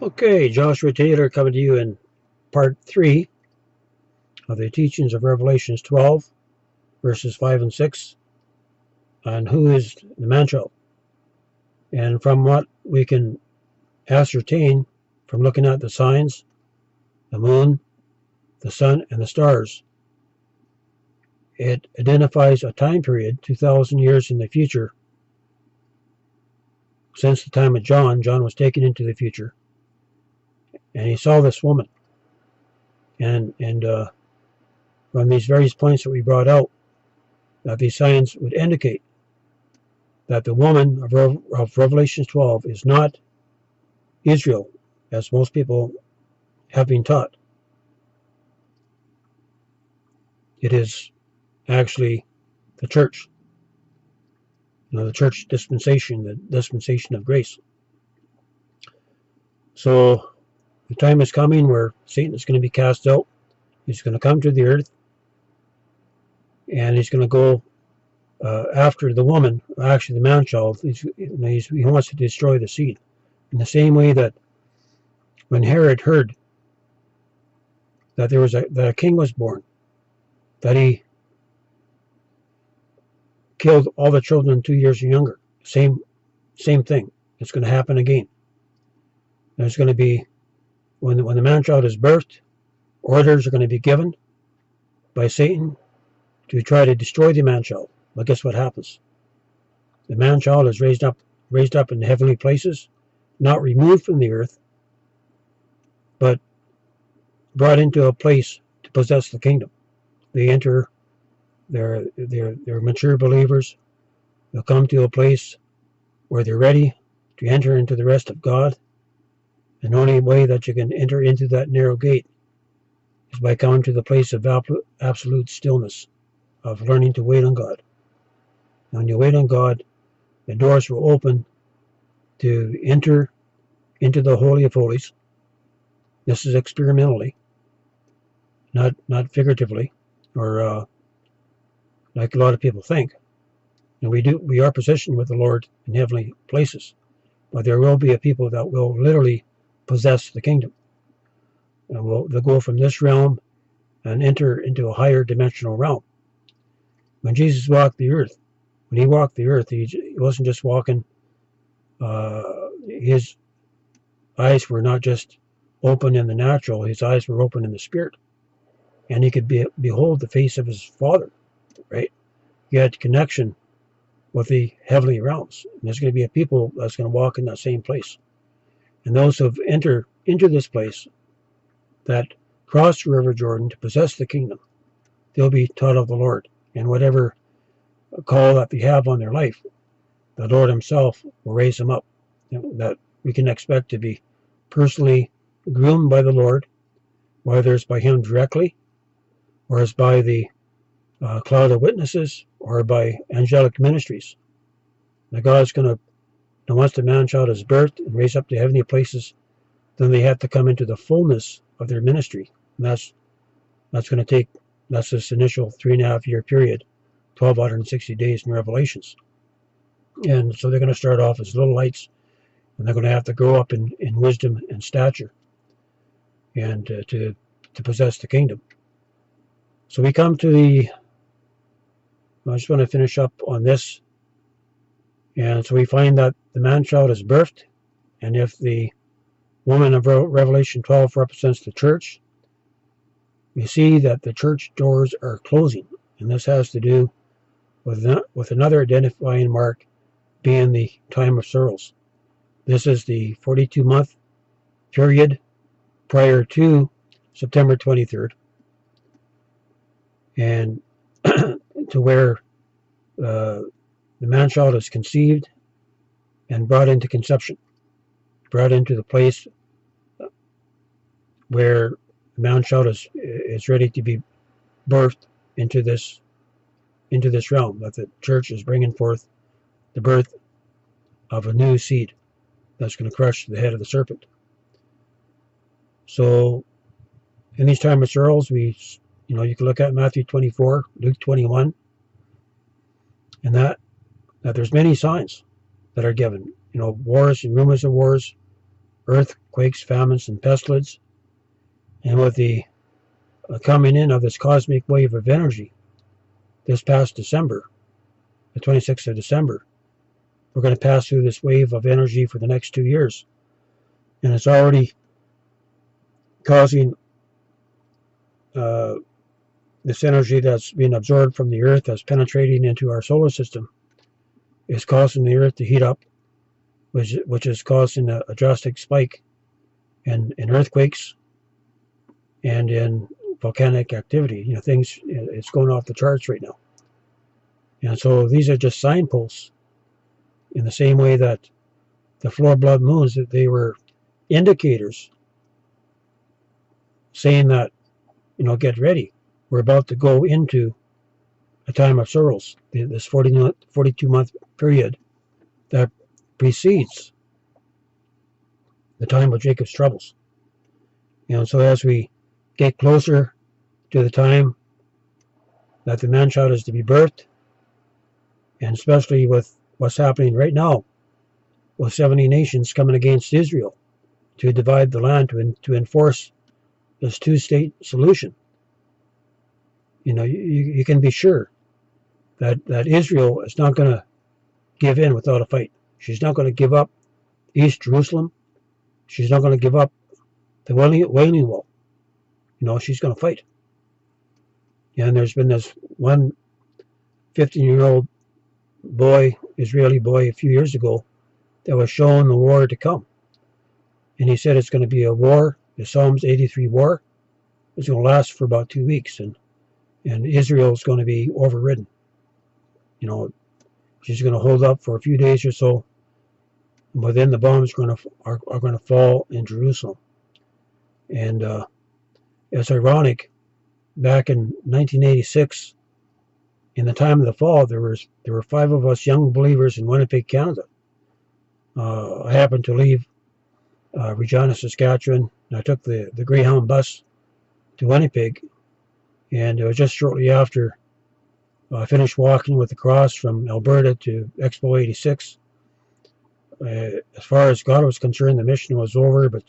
Okay, Joshua Taylor coming to you in part 3 of the teachings of Revelations 12, verses 5 and 6, on who is the man-child. And from what we can ascertain from looking at the signs, the moon, the sun, and the stars, it identifies a time period, 2,000 years in the future, since the time of John. John was taken into the future, and he saw this woman. And from these various points that we brought out, that these signs would indicate that the woman of Revelation 12 is not Israel, as most people have been taught. It is actually the church, the church dispensation, the dispensation of grace. So the time is coming where Satan is going to be cast out. He's going to come to the earth, and he's going to go after the woman, actually the man-child. He wants to destroy the seed. In the same way that when Herod heard that that a king was born, that he killed all the children 2 years and younger. Same thing. It's going to happen again. There's going to be, when the man-child is birthed, orders are going to be given by Satan to try to destroy the man-child. But guess what happens? The man-child is raised up in the heavenly places, not removed from the earth, but brought into a place to possess the kingdom. They enter, they're mature believers. They'll come to a place where they're ready to enter into the rest of God. And the only way that you can enter into that narrow gate is by coming to the place of absolute stillness, of learning to wait on God. And when you wait on God, the doors will open to enter into the Holy of Holies. This is experimentally, not figuratively, or like a lot of people think. And we are positioned with the Lord in heavenly places, but there will be a people that will literally possess the kingdom, and they'll go from this realm and enter into a higher dimensional realm. When Jesus walked the earth, he wasn't just walking. His eyes were not just open in the natural; his eyes were open in the spirit, and he could behold the face of his Father. Right? He had connection with the heavenly realms. And there's going to be a people that's going to walk in that same place. And those who enter into this place, that cross the River Jordan to possess the kingdom, they'll be taught of the Lord. And whatever call that they have on their life, the Lord himself will raise them up. That we can expect to be personally groomed by the Lord, whether it's by him directly, or it's by the cloud of witnesses, or by angelic ministries. Now God's going to, once the man-child is birthed and raised up to heavenly places, then they have to come into the fullness of their ministry. And that's going to take, that's this initial 3.5 year period, 1,260 days in Revelations. And so they're going to start off as little lights, and they're going to have to grow up in wisdom and stature, and to possess the kingdom. So we come to I just want to finish up on this. And so we find that the man-child is birthed, and if the woman of Revelation 12 represents the church, we see that the church doors are closing. And this has to do with another identifying mark being the time of sorrows. This is the 42-month period prior to September 23rd, and to where the man-child is conceived and brought into conception, brought into the place where the man-child is ready to be birthed into this realm, that the church is bringing forth the birth of a new seed that's going to crush the head of the serpent. So in these time of sorrows, you can look at Matthew 24, Luke 21, and that there's many signs that are given. Wars and rumors of wars, earthquakes, earthquakes, famines, and pestilence. And with the coming in of this cosmic wave of energy this past December, the 26th of December, we're going to pass through this wave of energy for the next 2 years. And it's already causing this energy that's being absorbed from the Earth, that's penetrating into our solar system, is causing the Earth to heat up, which is causing a drastic spike in earthquakes and in volcanic activity. You know, things, it's going off the charts right now. And so these are just signposts, in the same way that the floor blood moons, that they were indicators saying that, you know, get ready. We're about to go into a time of sorrows, this 42-month period that precedes the time of Jacob's troubles. And so as we get closer to the time that the man-child is to be birthed, and especially with what's happening right now, with 70 nations coming against Israel to divide the land, to enforce this two-state solution, you know, you can be sure that Israel is not going to give in without a fight. She's not going to give up East Jerusalem. She's not going to give up the Wailing Wall. You know, she's going to fight. And there's been this one 15-year-old boy, Israeli boy, a few years ago, that was shown the war to come. And he said it's going to be a war, the Psalms 83 war. It's going to last for about 2 weeks, and Israel is going to be overridden. You know, she's going to hold up for a few days or so, but then the bombs are going to fall in Jerusalem. And it's ironic. Back in 1986, in the time of the fall, there were 5 of us young believers in Winnipeg, Canada. I happened to leave Regina, Saskatchewan, and I took the Greyhound bus to Winnipeg, and it was just shortly after I finished walking with the cross from Alberta to Expo 86. As far as God was concerned, the mission was over, but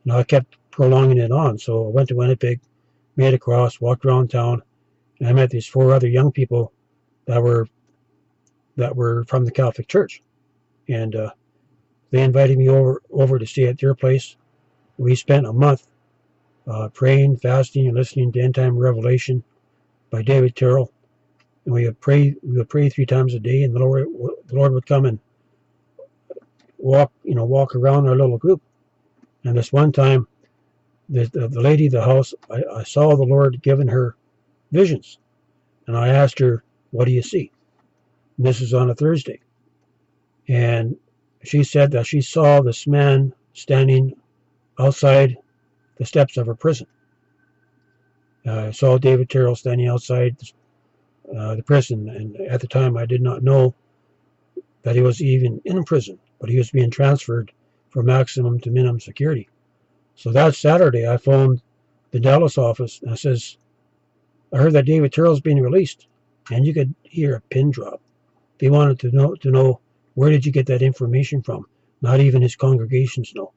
you know, I kept prolonging it on. So I went to Winnipeg, made a cross, walked around town, and I met these 4 other young people that were from the Catholic Church, and they invited me over to stay at their place. We spent a month praying, fasting, and listening to End Time Revelation by David Terrell. And we would pray 3 times a day, and the Lord would come and walk around our little group. And this one time, the lady of the house, I saw the Lord giving her visions, and I asked her, "What do you see?" And this is on a Thursday, and she said that she saw this man standing outside the steps of her prison. I saw David Terrell standing outside the prison, and at the time I did not know that he was even in prison, but he was being transferred from maximum to minimum security. So that Saturday I phoned the Dallas office, and I says, "I heard that David Terrell's being released," and you could hear a pin drop. They wanted to know where did you get that information from? Not even his congregations know.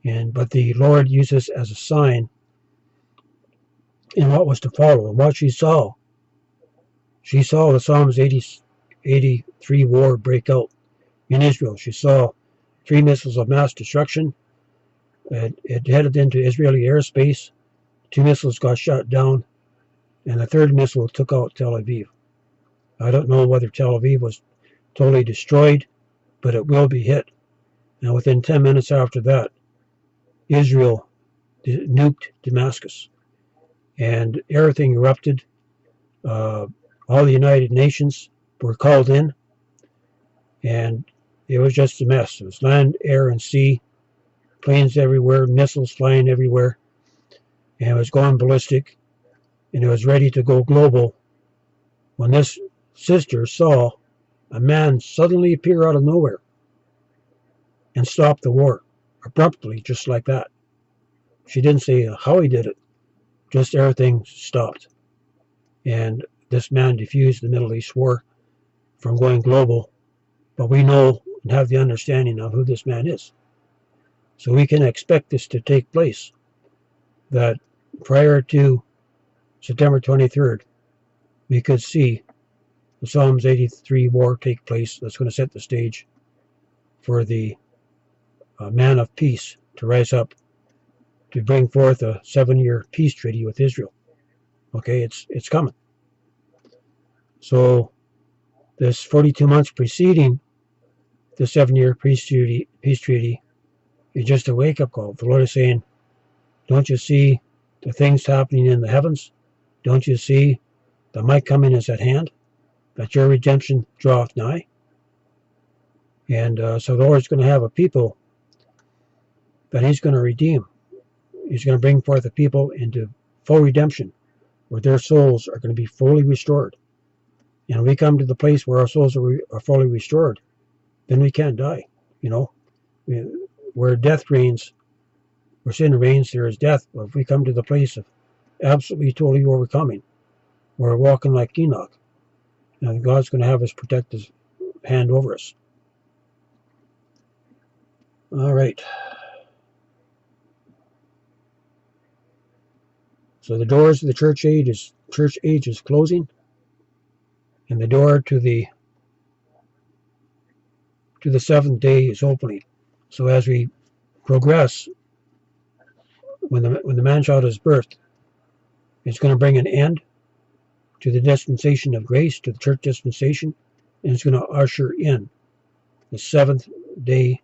But the Lord used this as a sign in what was to follow, and what she saw the Psalms 83 war break out in Israel. She saw 3 missiles of mass destruction. It headed into Israeli airspace. 2 missiles got shot down, and the 3rd missile took out Tel Aviv. I don't know whether Tel Aviv was totally destroyed, but it will be hit. And within 10 minutes after that, Israel nuked Damascus, and everything erupted. All the United Nations were called in, and it was just a mess. It was land, air, and sea, planes everywhere, missiles flying everywhere, and it was going ballistic, and it was ready to go global when this sister saw a man suddenly appear out of nowhere and stop the war abruptly, just like that. She didn't say how he did it, just everything stopped. And this man defused the Middle East war from going global, but we know and have the understanding of who this man is. So we can expect this to take place, that prior to September 23rd, we could see the Psalms 83 war take place. That's going to set the stage for the man of peace to rise up to bring forth a 7-year peace treaty with Israel. Okay, it's coming. So this 42 months preceding the 7-year peace treaty is just a wake-up call. The Lord is saying, don't you see the things happening in the heavens? Don't you see that my coming is at hand? That your redemption draweth nigh? And so the Lord's going to have a people that He's going to redeem. He's going to bring forth a people into full redemption, where their souls are going to be fully restored. And when we come to the place where our souls are fully restored, then we can't die. You know, where death reigns, where sin reigns, there is death. But if we come to the place of absolutely, totally overcoming, we're walking like Enoch, and God's going to have us protect His hand over us. All right. So the doors of the church age is closing, and the door to the seventh day is opening. So as we progress, when the man-child is birthed, it's going to bring an end to the dispensation of grace, to the church dispensation, and it's going to usher in the seventh day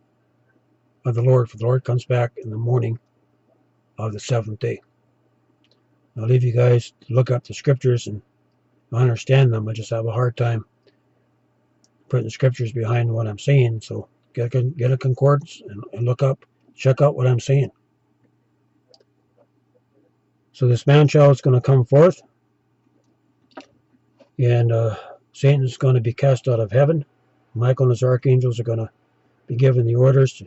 of the Lord, for the Lord comes back in the morning of the seventh day. I'll leave you guys to look up the scriptures and understand them. I just have a hard time putting the scriptures behind what I'm saying, so get a concordance and look up, check out what I'm saying. So this man-child is going to come forth, and Satan is going to be cast out of heaven. Michael and his archangels are going to be given the orders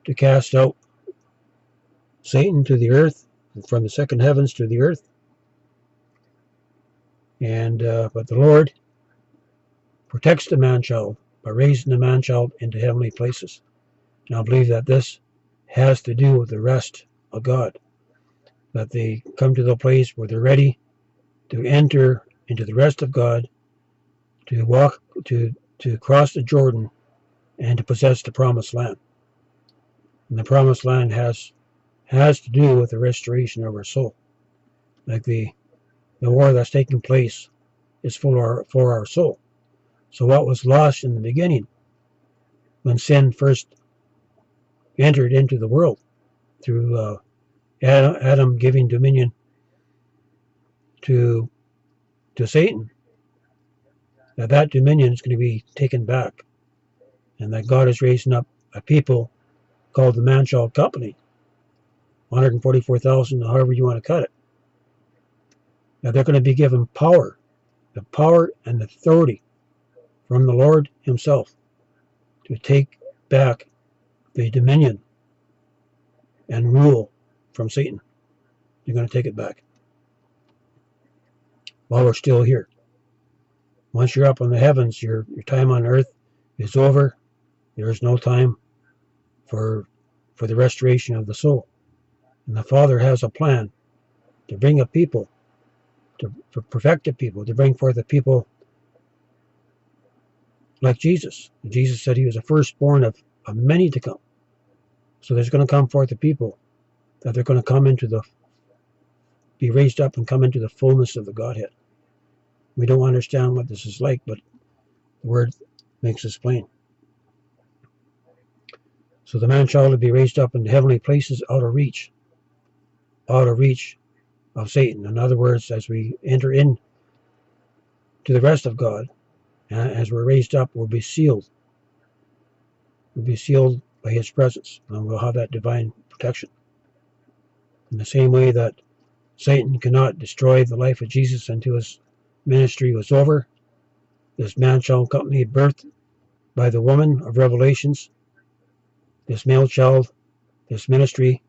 to cast out Satan to the earth, from the second heavens to the earth. And but the Lord protects the man-child by raising the man-child into heavenly places. And I believe that this has to do with the rest of God, that they come to the place where they're ready to enter into the rest of God, to walk, to cross the Jordan, and to possess the promised land. And the promised land has to do with the restoration of our soul. Like the war that's taking place is for our soul. So what was lost in the beginning, when sin first entered into the world through Adam giving dominion to Satan, that dominion is going to be taken back, and that God is raising up a people called the man-child company, 144,000, however you want to cut it. Now they're going to be given power, the power and the authority from the Lord Himself to take back the dominion and rule from Satan. You're going to take it back while we're still here. Once you're up in the heavens, your time on earth is over. There is no time for the restoration of the soul. And the Father has a plan to bring a people, to perfect a people, to bring forth a people like Jesus. Jesus said He was the firstborn of many to come. So there's going to come forth a people that they're going to come be raised up and come into the fullness of the Godhead. We don't understand what this is like, but the Word makes us plain. So the man-child will be raised up in heavenly places out of reach of Satan. In other words, as we enter in to the rest of God, as we're raised up, we'll be sealed. We'll be sealed by His presence, and we'll have that divine protection. In the same way that Satan cannot destroy the life of Jesus until His ministry was over, this man-child company, birthed by the woman of Revelations, this male child, this ministry,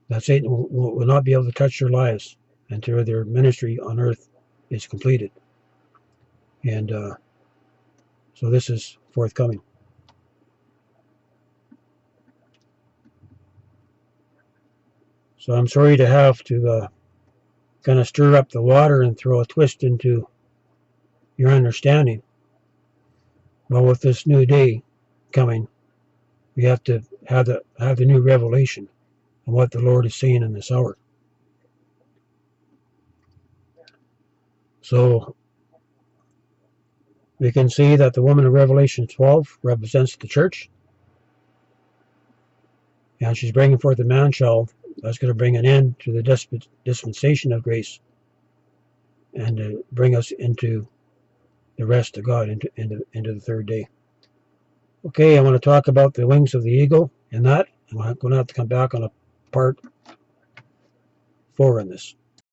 that Satan will not be able to touch their lives until their ministry on earth is completed. And so this is forthcoming. So I'm sorry to have to kind of stir up the water and throw a twist into your understanding. But with this new day coming, we have to have the new revelation of what the Lord is saying in this hour. So we can see that the woman of Revelation 12 represents the church, and she's bringing forth a man-child that's going to bring an end to the dispensation of grace and to bring us into the rest of God, into the third day. Okay, I want to talk about the wings of the eagle, and that I'm going to have to come back on a part 4 in this.